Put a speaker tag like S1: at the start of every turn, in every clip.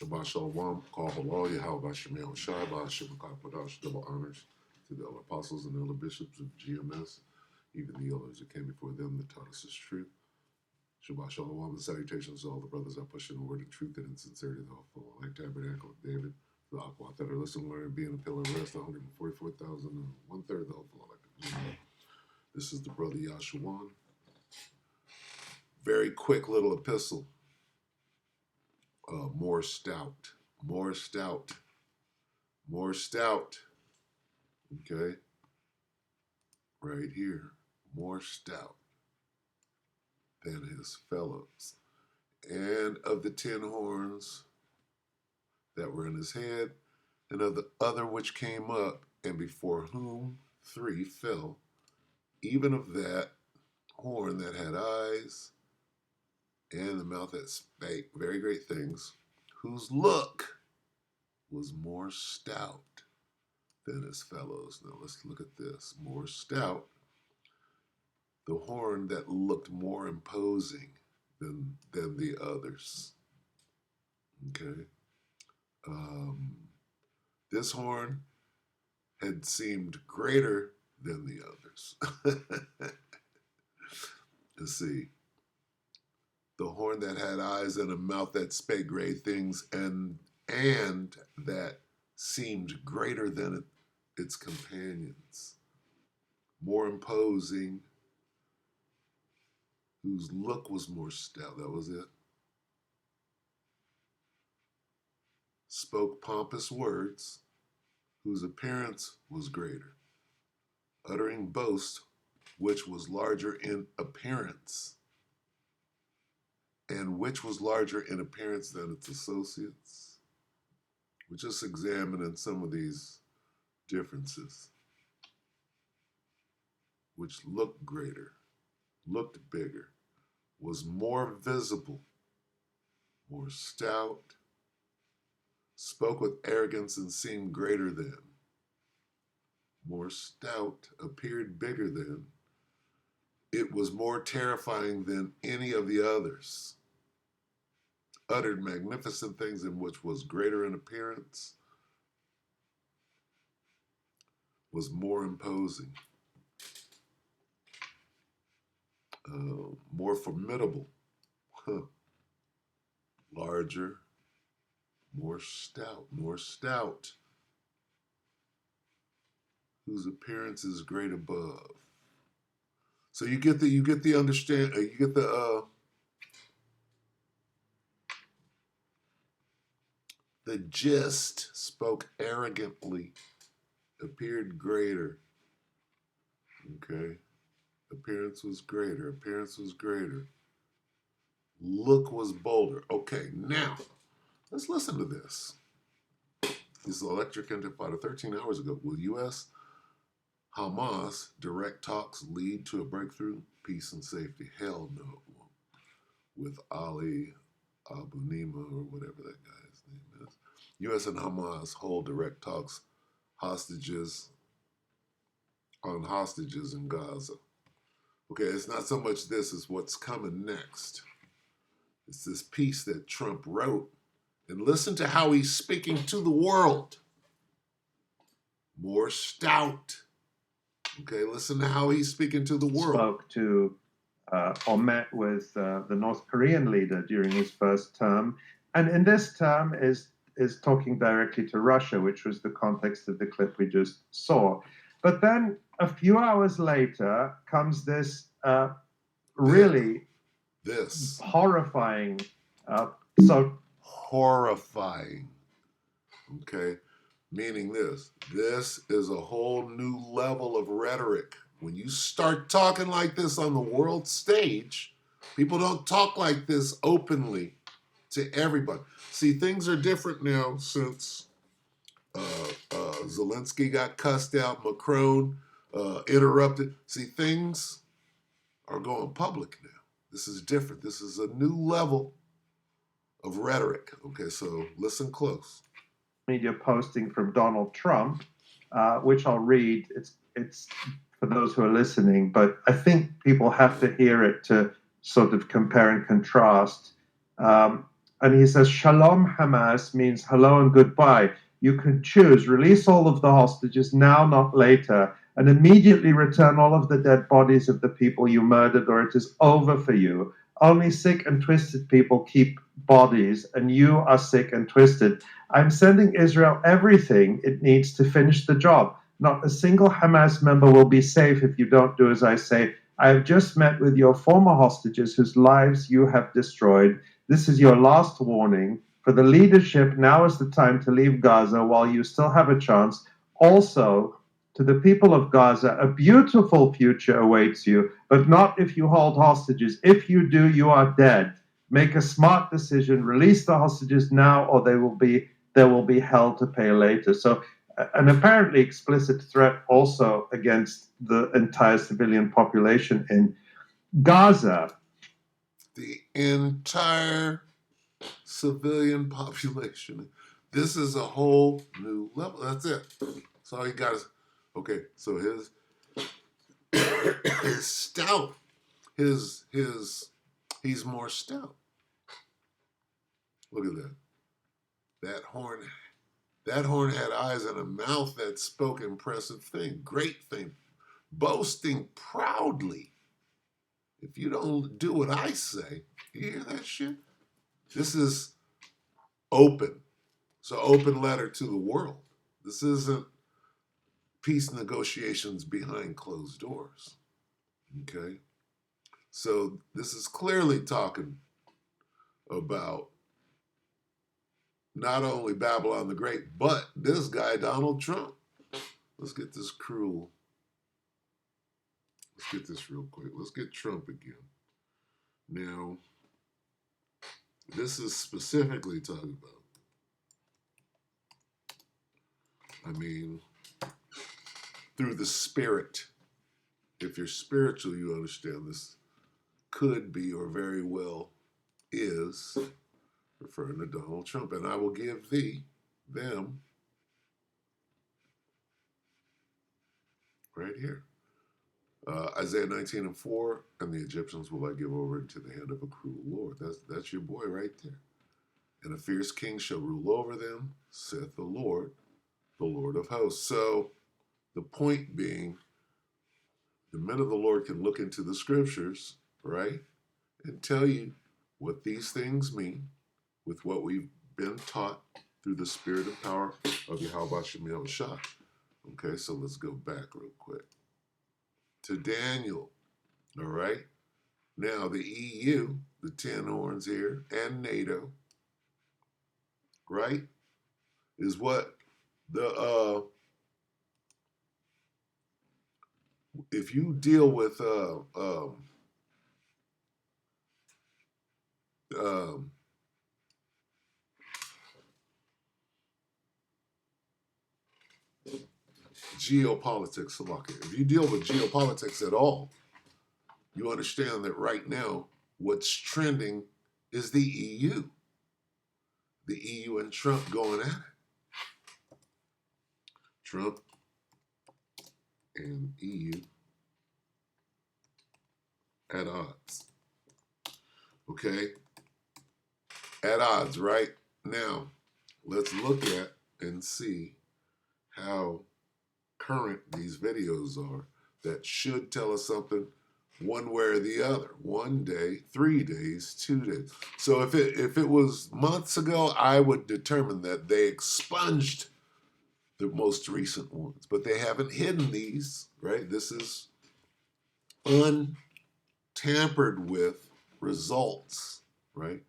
S1: Shabbat Shalom, Call Halal, Yahweh Shemel Shai, Ba'ashem Padash, double honors to the elder apostles and elder bishops of GMS, even the elders that came before them that taught us this truth. Shabbat Shalom and salutations to all the brothers that push in the word of truth and in sincerity, the hopeful, like Tabernacle of David, the Aqua that are listening, learning, being a pillar of rest, 144,000 and one third, the hopeful, like this is the brother Yashuan. Very quick little epistle. More stout. Okay, right here, more stout than his fellows. And of the 10 horns that were in his head, and of the other which came up, and before whom 3 fell, even of that horn that had eyes, and the mouth that spake very great things, whose look was more stout than his fellows. Now let's look at this. More stout. The horn that looked more imposing than the others. Okay. This horn had seemed greater than the others. Let's see. The horn that had eyes and a mouth that spake great things, and that seemed greater than its companions, more imposing, whose look was more stout. That was it. Spoke pompous words, whose appearance was greater, uttering boast, which was larger in appearance, and which was larger in appearance than its associates. We're just examining some of these differences, which looked greater, looked bigger, was more visible, more stout, spoke with arrogance and seemed greater than, more stout, appeared bigger than. It was more terrifying than any of the others. Uttered magnificent things, in which was greater in appearance, was more imposing, more formidable, larger, more stout, whose appearance is great above. So you get the understand, you get the gist. Spoke arrogantly, appeared greater. Okay, appearance was greater. Look was bolder. Okay, now let's listen to this. This is Electric Intifada 13 hours ago. Will U.S. Hamas direct talks lead to a breakthrough, peace, and safety? Hell no, it won't. With Ali Abu Nima, or whatever that guy's name is. U.S. and Hamas hold direct talks hostages in Gaza. Okay, it's not so much this as what's coming next. It's this piece that Trump wrote. And listen to how he's speaking to the world. More stout. Okay, listen to how he's speaking to the world.
S2: Spoke to or met with the North Korean leader during his first term. And in this term is talking directly to Russia, which was the context of the clip we just saw. But then a few hours later comes this really horrifying.
S1: Horrifying. Okay, meaning this is a whole new level of rhetoric. When you start talking like this on the world stage, people don't talk like this openly to everybody. See, things are different now since Zelensky got cussed out, Macron interrupted. See, things are going public now. This is different. This is a new level of rhetoric. Okay, so listen close.
S2: Media posting from Donald Trump, which I'll read. It's for those who are listening, but I think people have to hear it to sort of compare and contrast. And he says, Shalom Hamas means hello and goodbye. You can choose, release all of the hostages now, not later, and immediately return all of the dead bodies of the people you murdered, or it is over for you. Only sick and twisted people keep bodies, and you are sick and twisted. I'm sending Israel everything it needs to finish the job. Not a single Hamas member will be safe if you don't do as I say. I have just met with your former hostages whose lives you have destroyed. This is your last warning. For the leadership, now is the time to leave Gaza while you still have a chance. Also, to the people of Gaza, a beautiful future awaits you, but not if you hold hostages. If you do, you are dead. Make a smart decision. Release the hostages now, or there will be hell to pay later. So, an apparently explicit threat also against the entire civilian population in Gaza.
S1: The entire civilian population. This is a whole new level. That's it. That's all you got. Okay, so his stout. He's more stout. Look at that. That horn had eyes and a mouth that spoke impressive thing, great thing, boasting proudly. If you don't do what I say, you hear that shit? This is open. It's an open letter to the world. This isn't peace negotiations behind closed doors. Okay? So this is clearly talking about not only Babylon the Great, but this guy, Donald Trump. Let's get this cruel. Let's get this real quick. Let's get Trump again. Now, this is specifically talking about, I mean, through the spirit. If you're spiritual, you understand this could be or very well is referring to Donald Trump. And I will give them, right here. Isaiah 19:4, and the Egyptians will I give over into the hand of a cruel Lord. That's your boy right there. And a fierce king shall rule over them, saith the Lord of hosts. So the point being, the men of the Lord can look into the scriptures, right, and tell you what these things mean with what we've been taught through the spirit and power of Yahweh Shemel Shah. Okay, so let's go back real quick to Daniel. All right. Now the EU, the 10 horns here, and NATO, right, is what the if you deal with geopolitics, if you deal with geopolitics at all, you understand that right now what's trending is the EU. The EU and Trump going at it. Trump and EU at odds. Okay? At odds, right? Now, let's look at and see how current these videos are that should tell us something one way or the other. 1 day, 3 days, 2 days. So if it was months ago, I would determine that they expunged the most recent ones, but they haven't hidden these, right? This is untampered with results, right?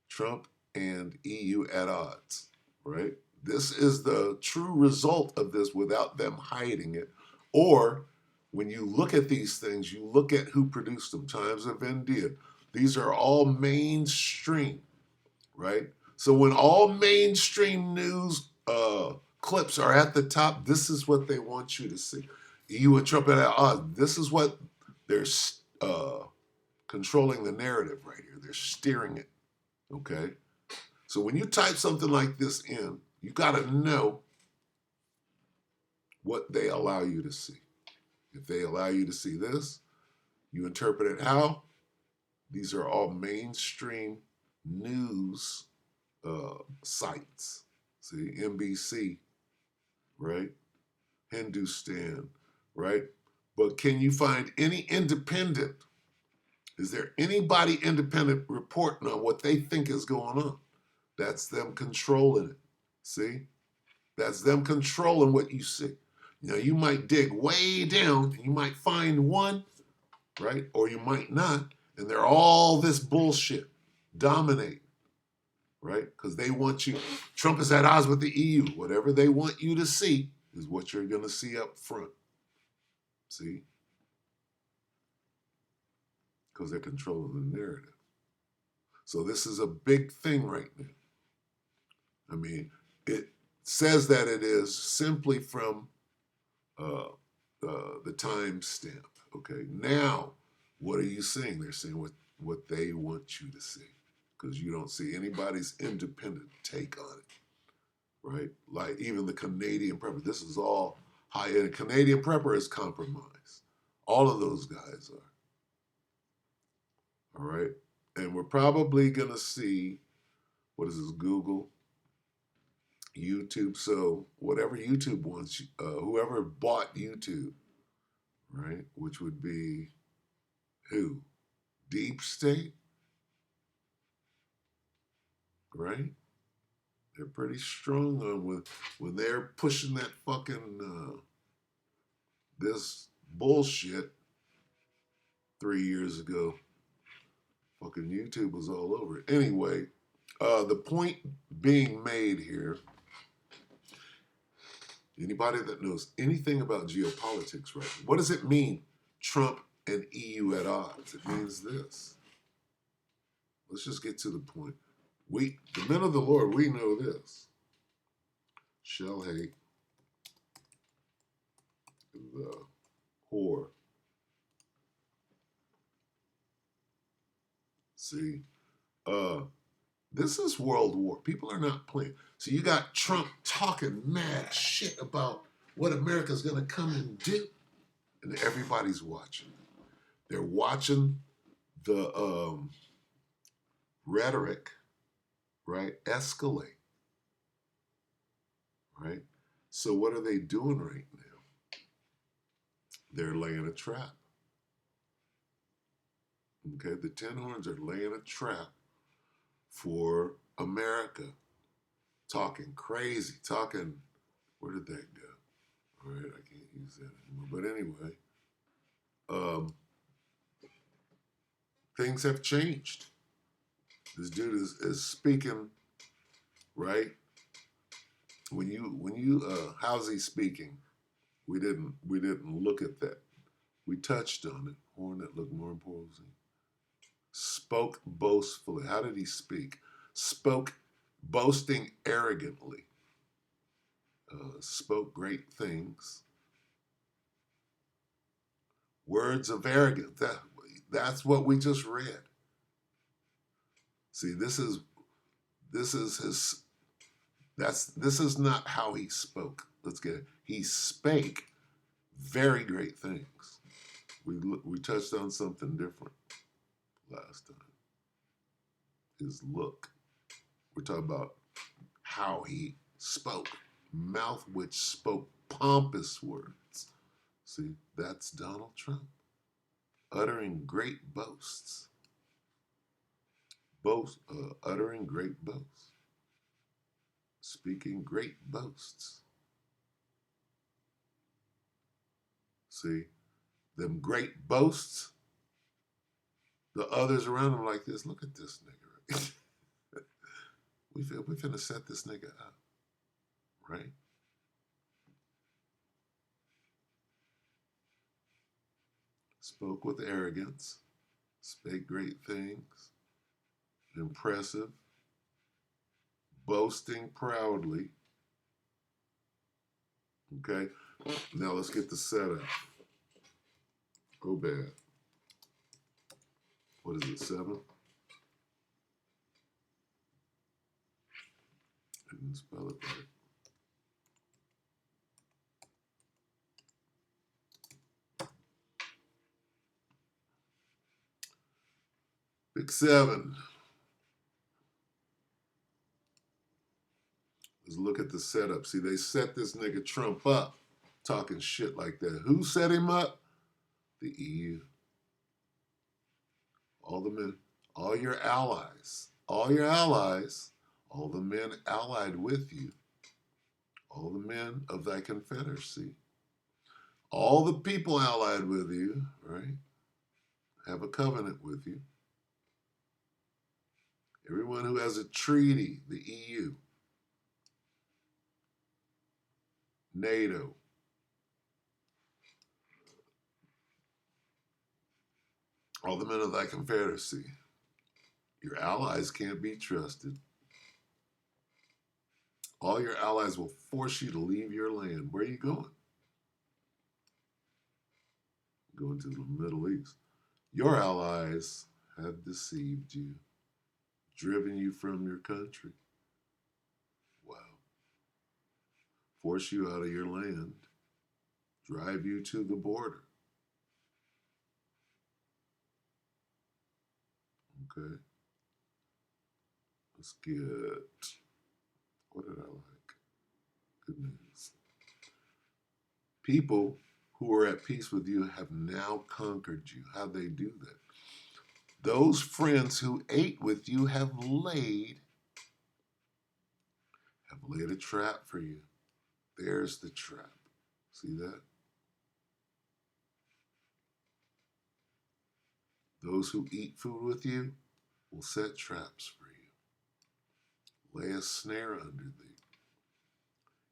S1: Trump and EU at odds, right? This is the true result of this without them hiding it. Or when you look at these things, you look at who produced them. Times of India. These are all mainstream, right? So when all mainstream news clips are at the top, this is what they want you to see. EU and Trump at odds. This is what they're controlling the narrative right here. They're steering it, okay? So when you type something like this in, you got to know what they allow you to see. If they allow you to see this, you interpret it how? These are all mainstream news sites. See, NBC, right? Hindustan, right? But can you find any independent? Is there anybody independent reporting on what they think is going on? That's them controlling it. See? That's them controlling what you see. Now, you might dig way down and you might find one, right? Or you might not. And they're all this bullshit. Dominate, right? Because they want you. Trump is at odds with the EU. Whatever they want you to see is what you're going to see up front. See? Because they're controlling the narrative. So this is a big thing right now. I mean, it says that it is simply from the time stamp. Okay, now what are you seeing? They're saying what they want you to see, because you don't see anybody's independent take on it, right? Like even the Canadian prepper. This is all high end. Canadian prepper is compromised. All of those guys are. All right, and we're probably gonna see, what is this, Google, YouTube. So whatever YouTube wants, whoever bought YouTube, right, which would be who? Deep State, right? They're pretty strong on when they're pushing that fucking this bullshit 3 years ago. Fucking YouTube was all over it. Anyway, the point being made here, anybody that knows anything about geopolitics, right? What does it mean, Trump and EU at odds? It means this. Let's just get to the point. We, the men of the Lord, we know this. Shall hate the whore. See, this is World War. People are not playing. So you got Trump talking mad shit about what America's going to come and do, and everybody's watching. They're watching the rhetoric, right, escalate, right? So what are they doing right now? They're laying a trap. Okay, the Ten Horns are laying a trap for America. Talking crazy, talking, where did that go? All right, I can't use that anymore. But anyway, things have changed. This dude is speaking, right? When you how's he speaking? We didn't look at that. We touched on it. Horn that looked more imposing. Spoke boastfully. How did he speak? Spoke boasting arrogantly. Spoke great things. Words of arrogance. That's what we just read. See, this is his. This is not how he spoke. Let's get it. He spake very great things. We touched on something different last time. His look. We're talking about how he spoke. Mouth which spoke pompous words. See, that's Donald Trump. Uttering great boasts. Uttering great boasts. Speaking great boasts. See, them great boasts, the others around him like this, look at this nigga. we finna set this nigga up, right? Spoke with arrogance, spake great things, impressive, boasting proudly. Okay, now let's get the setup. Oh, bad. What is it, 7? I didn't spell it right. Big 7. is look at the setup. See, they set this nigga Trump up talking shit like that. Who set him up? The EU. All the men, all your allies, all the men allied with you, all the men of thy confederacy, all the people allied with you, right, have a covenant with you. Everyone who has a treaty, the EU, NATO, all the men of thy confederacy, your allies can't be trusted. All your allies will force you to leave your land. Where are you going? Going to the Middle East. Your allies have deceived you, driven you from your country. Wow. Force you out of your land, drive you to the border. Okay. Let's get, what did I like? Good news. People who are at peace with you have now conquered you. How'd they do that? Those friends who ate with you have laid a trap for you. There's the trap. See that? Those who eat food with you will set traps for you. Lay a snare under thee.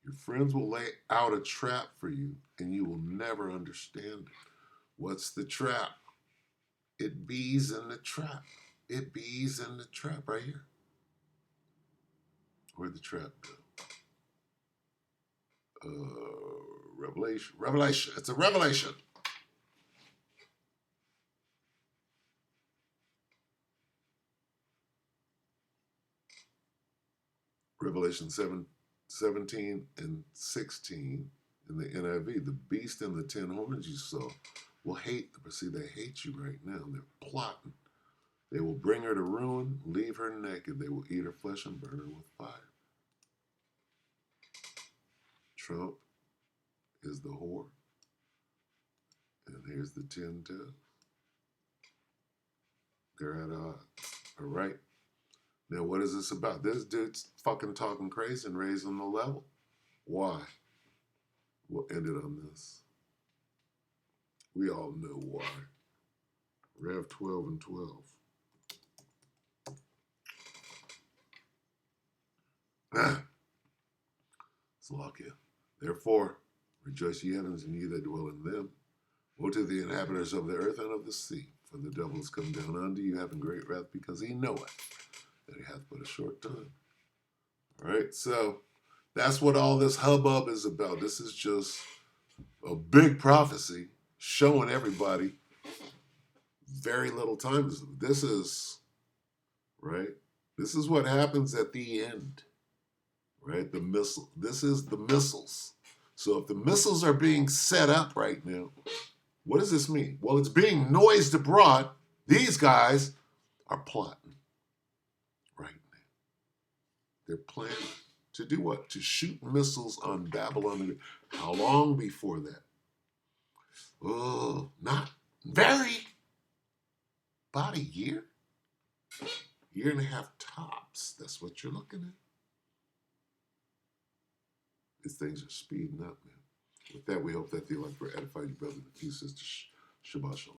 S1: Your friends will lay out a trap for you, and you will never understand it. What's the trap? It bees in the trap. It bees in the trap right here. Where'd the trap go? Revelation. It's a revelation. Revelation 17 and 16 in the NIV. The beast and the 10 horns you saw will hate them. But see, they hate you right now. They're plotting. They will bring her to ruin, leave her naked. They will eat her flesh and burn her with fire. Trump is the whore. And here's the 10 toes. They're at odds. All right. Now, what is this about? This dude's fucking talking crazy and raising the level. Why? We'll end it on this. We all know why. Rev 12 and 12. Slovakia. Therefore, rejoice ye heavens and ye that dwell in them. Woe to the inhabitants of the earth and of the sea, for the devil is come down unto you, having great wrath, because he knoweth that he hath but a short time. All right, so that's what all this hubbub is about. This is just a big prophecy showing everybody very little time. This is, right? This is what happens at the end, right? The missile. This is the missiles. So if the missiles are being set up right now, what does this mean? Well, it's being noised abroad. These guys are plotting right now. They're planning to do what? To shoot missiles on Babylon. How long before that? Oh, not very. About a year. Year and a half tops. That's what you're looking at. These things are speeding up, man. With that, we hope that the elect were edified, you brother and sister. Shabbat shalom.